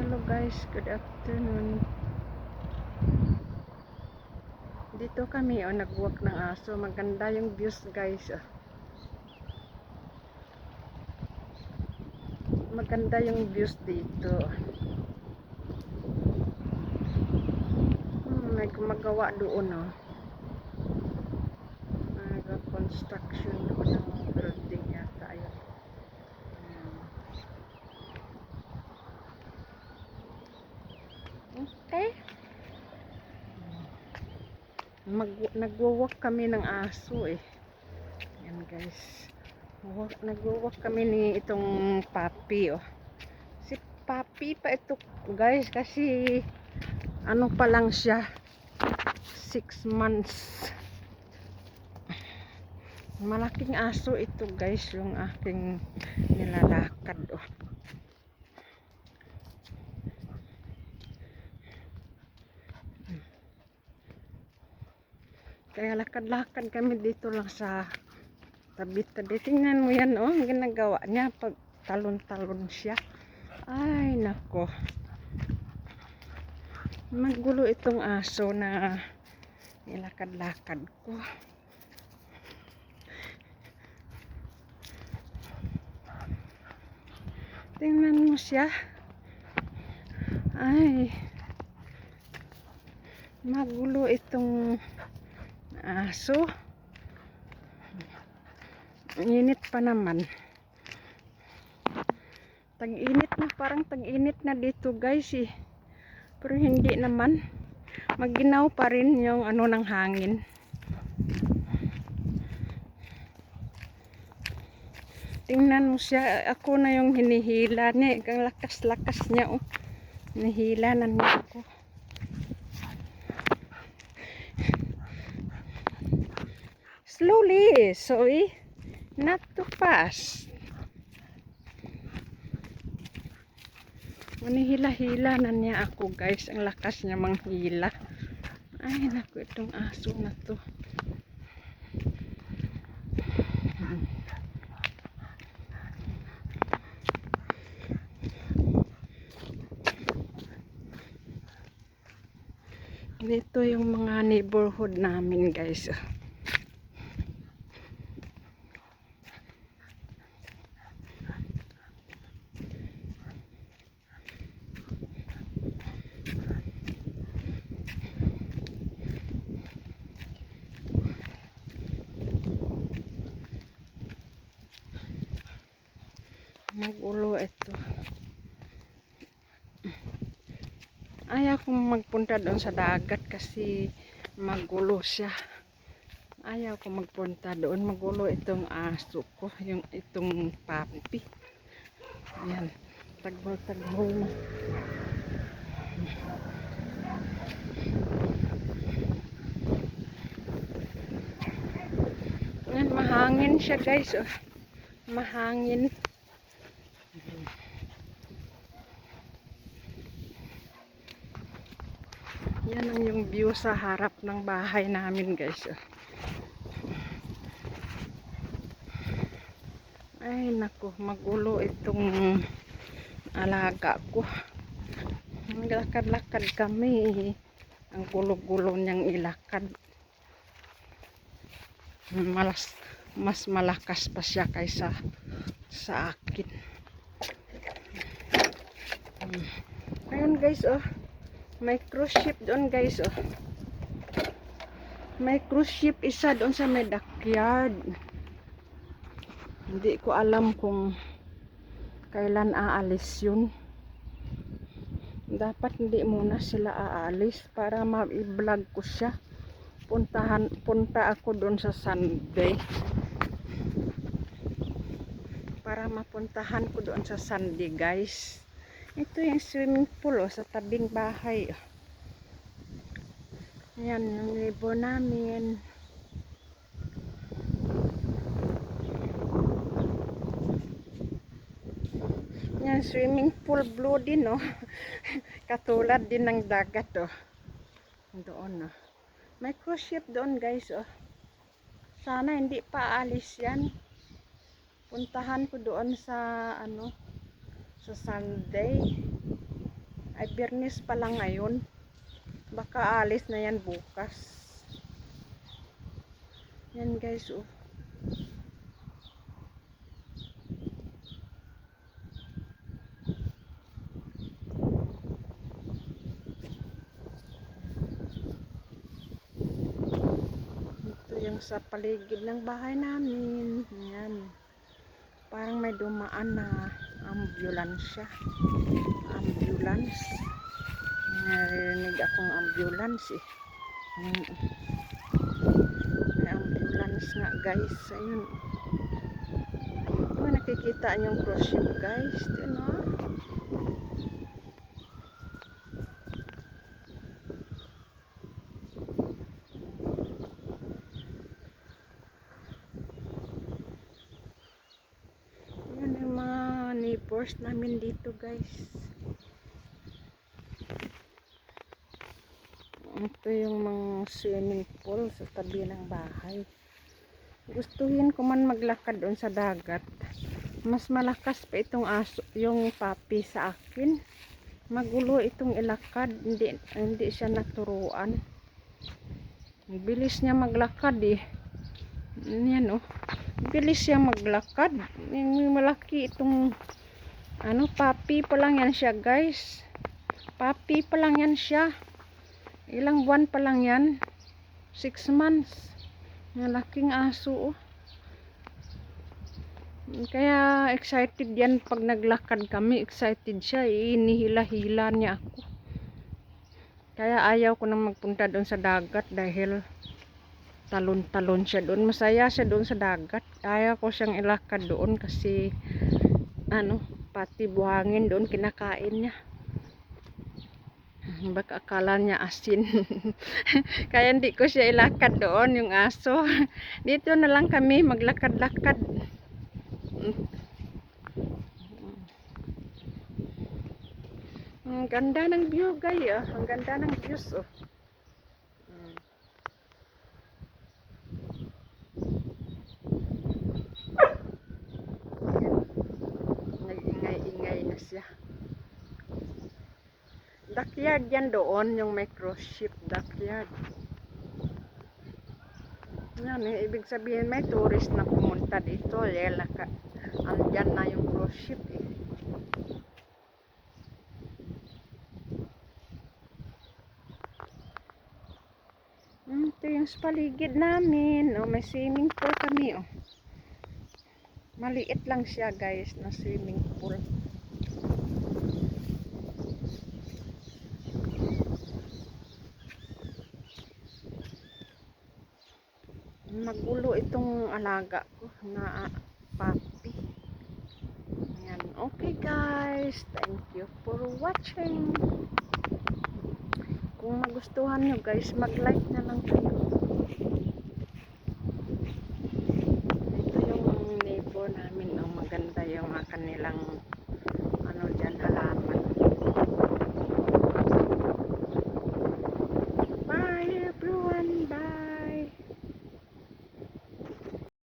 Hello guys, good afternoon. Dito kami nag-walk ng aso. Maganda yung views guys. Maganda yung views dito. May gumagawa doon Nag-construction doon ng building yata. Ayun. Okay. Nagwo-walk kami ng aso Yan guys. Nagwo-walk kami ni itong puppy Si puppy pa ito guys kasi ano pa lang siya 6 months. Malaking aso ito guys, yung aking nilalakad Kaya lakad-lakad kami dito lang sa tabi-tabi. Tingnan mo yan ang ginagawa niya pag talon-talon siya. Ay nako. Magulo itong aso na nilakad-lakad ko. Tingnan mo siya. Ay. Magulo itong aso. Init pa naman. Tag-init na, parang tag-init na dito guys Pero hindi naman. Maginaw pa rin yung ng hangin. Tingnan mo siya. Ako na yung hinihila niya. Ang lakas-lakas niya Hinihila na niya ako. Slowly, sorry. Not too fast. Manihila-hila na niya ako guys. Ang lakas niya manghila. Ay naku, itong aso na to. Dito yung mga neighborhood namin guys. Magulo ito. Ayaw kong magpunta doon sa dagat kasi magulo siya. Ayaw kong magpunta doon. Magulo itong aso ko. Yung itong puppy. Ayan. Tagbol-tagbol na. Ayan, mahangin siya guys. Mahangin. Yan ang yung view sa harap ng bahay namin guys. Ay naku, magulo itong alaga ko. Naglakad-lakad kami. Ang gulo-gulo niyang ilakad. Mas malakas pa siya kaysa sa akin. Ayun guys may cruise ship doon guys May cruise ship isa doon sa may backyard. Hindi ko alam kung kailan aalis yun. Dapat hindi muna sila aalis para ma-vlog ko siya. Punta ako doon sa Sunday. Para mapuntahan ko doon sa Sunday guys. Ito yung swimming pool sa tabing bahay. Ayan yung libo namin. Yan swimming pool blue din Katulad din ng dagat Doon May cruise ship doon guys Sana hindi pa aalis yan. Puntahan ko doon sa sa Sunday. Ay, Biyernes pa lang ngayon. Baka alis na yan bukas. Yan guys, oh. Ito yung sa paligid ng bahay namin. Yan. Parang may dumaan na ambulansya. Ambulance. Narinig akong ambulance eh. May ambulance nga guys. Ayun. Oh, nakikita yung cruise ship guys. Ito na. Yan yung mga neighbors namin dito guys. Ito yung mga swimming pool sa tabi ng bahay. Gustuhin ko man maglakad doon sa dagat. Mas malakas pa itong aso, yung puppy sa akin. Magulo itong ilakad. Hindi siya naturuan. Bilis niya maglakad eh. Yan oh. Bilis siya maglakad. Malaki itong puppy pa lang yan siya guys. Puppy pa lang yan siya. Ilang buwan pa lang yan. 6 months. Malaking aso oh. Kaya excited yan pag naglakad kami. Excited siya. Inihila-hila niya ako. Kaya ayaw ko nang magpunta doon sa dagat dahil talon-talon siya doon. Masaya siya doon sa dagat. Ayaw ko siyang ilakad doon kasi pati buhangin doon kinakain niya. Baka akala niya asin. Kaya hindi ko siya ilakad doon yung aso. Dito na lang kami maglakad-lakad. Ang ganda ng view guys. Ang ganda ng views oh. Nag-ingay-ingay na siya. Backyard yan doon, yung may cruise ship backyard. Yan eh, ibig sabihin may tourist na pumunta dito. Andyan na yung cruise ship eh. Ito yung paligid namin. Oh, may swimming pool kami oh. Maliit lang siya guys na swimming pool. Magulo itong alaga ko na puppy. Ayan. Okay guys, thank you for watching. Kung magustuhan nyo guys, mag-like na lang kayo.